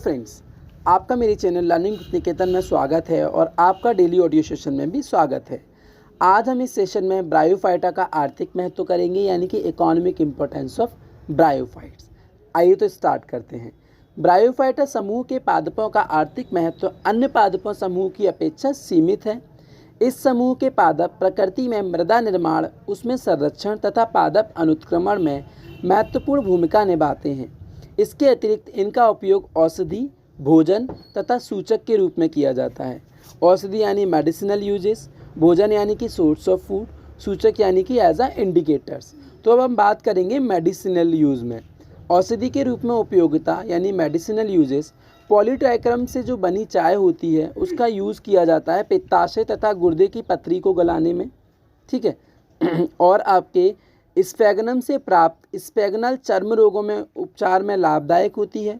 Friends, आपका मेरे channel learning with निकेतन में स्वागत है और आपका डेली ऑडियो सेशन में भी स्वागत है। आज हम इस सेशन में ब्रायोफाइटा का आर्थिक महत्व करेंगे, यानी कि इकोनॉमिक इम्पोर्टेंस ऑफ ब्रायोफाइट्स। आइए तो स्टार्ट करते हैं। ब्रायोफाइटा समूह के पादपों का आर्थिक महत्व अन्य पादपों समूह की अपेक्षा सीमित है। इस समूह के पादप प्रकृति में मृदा निर्माण, उसमें संरक्षण तथा पादप अनुत्क्रमण में महत्वपूर्ण भूमिका निभाते हैं। इसके अतिरिक्त इनका उपयोग औषधि, भोजन तथा सूचक के रूप में किया जाता है। औषधि यानी मेडिसिनल यूजेस, भोजन यानी कि सोर्स ऑफ फूड, सूचक यानी कि एज अ इंडिकेटर्स। तो अब हम बात करेंगे मेडिसिनल यूज़ में। औषधि के रूप में उपयोगिता यानी मेडिसिनल यूजेस, पॉलीट्राइक्रम से जो बनी चाय होती है उसका यूज़ किया जाता है पित्ताशय तथा गुर्दे की पथरी को गलाने में, ठीक है। और आपके स्फेगनम से प्राप्त स्फेगनल चर्म रोगों में उपचार में लाभदायक होती है।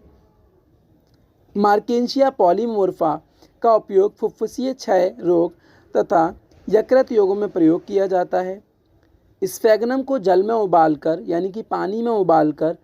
मार्केंशिया पॉलीमोर्फा का उपयोग फुफ्फुसीय क्षय रोग तथा यकृत रोगों में प्रयोग किया जाता है। स्फेगनम को जल में उबालकर यानी कि पानी में उबालकर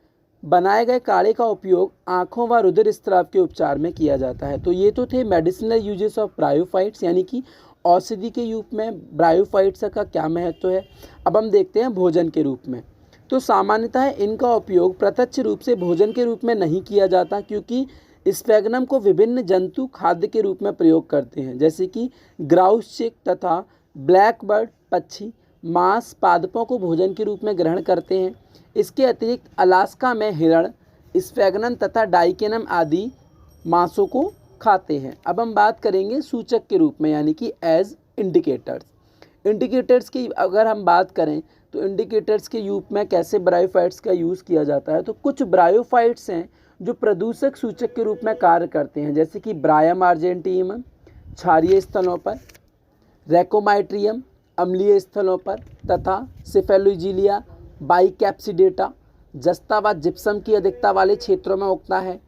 बनाए गए काढ़े का उपयोग आँखों व रुधिर स्राव के उपचार में किया जाता है। तो ये तो थे मेडिसिनल यूजेस ऑफ ब्रायोफाइट्स, यानी कि औषधि के रूप में ब्रायोफाइट्स का क्या महत्व है। अब हम देखते हैं भोजन के रूप में। तो सामान्यतः इनका उपयोग प्रत्यक्ष रूप से भोजन के रूप में नहीं किया जाता, क्योंकि स्फेगनम को विभिन्न जंतु खाद्य के रूप में प्रयोग करते हैं, जैसे कि ग्राउस चिक तथा ब्लैक बर्ड पक्षी मांस पादपों को भोजन के रूप में ग्रहण करते हैं। इसके अतिरिक्त अलास्का में हिरण स्फेगनम तथा डाइकेनम आदि मांसों को खाते हैं। अब हम बात करेंगे सूचक के रूप में, यानी कि एज इंडिकेटर्स। इंडिकेटर्स की अगर हम बात करें तो इंडिकेटर्स के रूप में कैसे ब्रायोफाइट्स का यूज़ किया जाता है। तो कुछ ब्रायोफाइट्स हैं जो प्रदूषक सूचक के रूप में कार्य करते हैं, जैसे कि ब्रायम आर्जेंटियम क्षारीय स्थलों पर, रेकोमाइट्रियम अम्लीय स्थलों पर तथा सिफेलोजीलिया बाइकैप्सिडेटा जस्ता व जिप्सम की अधिकता वाले क्षेत्रों में उगता है।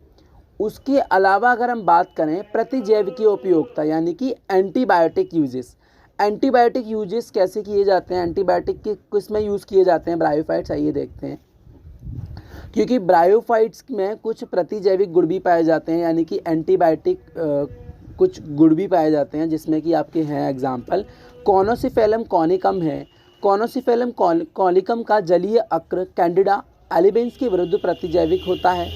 उसके अलावा अगर हम बात करें प्रतिजैविकीय उपयोगिता, यानी कि एंटीबायोटिक यूजेस। एंटीबायोटिक यूजेस कैसे किए जाते हैं, एंटीबायोटिक के किस में यूज़ किए जाते हैं ब्रायोफाइट्स, आइए देखते हैं। क्योंकि ब्रायोफाइट्स में कुछ प्रतिजैविक गुण भी पाए जाते हैं, यानी कि एंटीबायोटिक कुछ गुण भी पाए जाते हैं, जिसमें कि आपके हैं एग्जाम्पल कॉनोसिफेलम कॉनिकम है। कॉनोसिफेलम कॉनिकम का जलीय अक्र कैंडिडा एलिबेंस के विरुद्ध प्रतिजैविक होता है।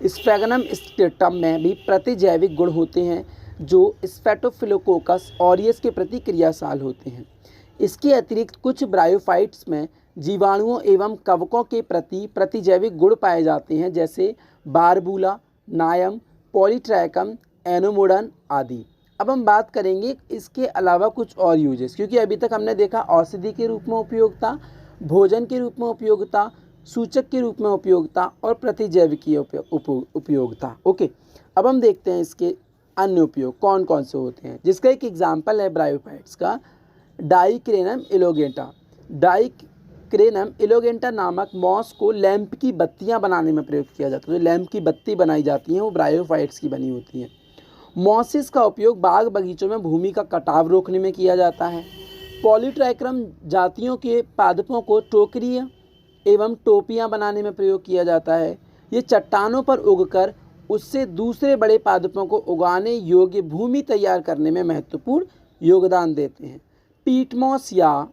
स्फेगनम स्टेटम में भी प्रतिजैविक गुण होते हैं जो स्फेटोफिलोकोकस ऑरियस के प्रति क्रियाशील होते हैं। इसके अतिरिक्त कुछ ब्रायोफाइट्स में जीवाणुओं एवं कवकों के प्रति प्रतिजैविक गुण पाए जाते हैं, जैसे बारबूला, नायम, पॉलीट्राइकम, एनोमोडन आदि। अब हम बात करेंगे इसके अलावा कुछ और यूजेस, क्योंकि अभी तक हमने देखा औषधि के रूप में उपयोगिता, भोजन के रूप में उपयोगिता, सूचक के रूप में उपयोगिता और प्रतिजैविकीय उपयोगिता। ओके, अब हम देखते हैं इसके अन्य उपयोग कौन कौन से होते हैं, जिसका एक एग्जाम्पल है ब्रायोफाइट्स का डाइक्रेनम इलोगेंटा। डाइक्रेनम इलोगेंटा नामक मॉस को लैंप की बत्तियां बनाने में प्रयोग किया जाता है। तो लैंप की बत्ती बनाई जाती हैं वो ब्रायोफाइट्स की बनी होती हैं। मॉसिस का उपयोग बाग बगीचों में भूमि का कटाव रोकने में किया जाता है। पॉलीट्राइक्रम जातियों के पादपों को टोकरियाँ एवं टोपियाँ बनाने में प्रयोग किया जाता है। ये चट्टानों पर उगकर उससे दूसरे बड़े पादपों को उगाने योग्य भूमि तैयार करने में महत्वपूर्ण योगदान देते हैं। पीटमॉस या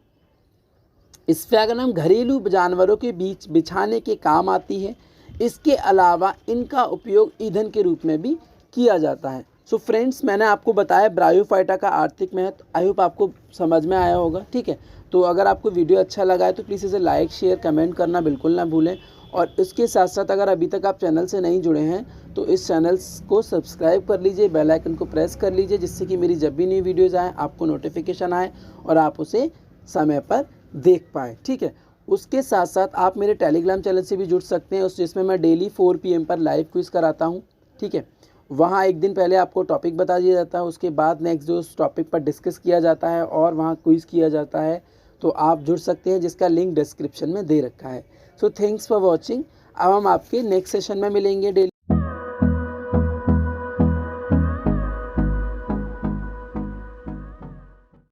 स्फेगनम घरेलू जानवरों के बीच बिछाने के काम आती है। इसके अलावा इनका उपयोग ईंधन के रूप में भी किया जाता है। सो फ्रेंड्स, मैंने आपको बताया ब्रायोफाइटा का आर्थिक महत्व। आई होप आपको समझ में आया होगा, ठीक है। तो अगर आपको वीडियो अच्छा लगा है तो प्लीज़ इसे लाइक शेयर कमेंट करना बिल्कुल ना भूलें। और इसके साथ साथ अगर अभी तक आप चैनल से नहीं जुड़े हैं तो इस चैनल को सब्सक्राइब कर लीजिए, बेल आइकन को प्रेस कर लीजिए, जिससे कि मेरी जब भी नई वीडियोज़ आएँ आपको नोटिफिकेशन आए और आप उसे समय पर देख पाएँ, ठीक है। उसके साथ साथ आप मेरे टेलीग्राम चैनल से भी जुड़ सकते हैं, जिसमें मैं डेली 4 PM पर लाइव क्विज़ कराता हूँ, ठीक है। वहाँ एक दिन पहले आपको टॉपिक बता दिया जाता है, उसके बाद नेक्स्ट जो उस टॉपिक पर डिस्कस किया जाता है और वहाँ क्विज़ किया जाता है। तो आप जुड़ सकते हैं, जिसका लिंक डिस्क्रिप्शन में दे रखा है। So thanks for watching. अब हम आपके नेक्स्ट सेशन में मिलेंगे डेली।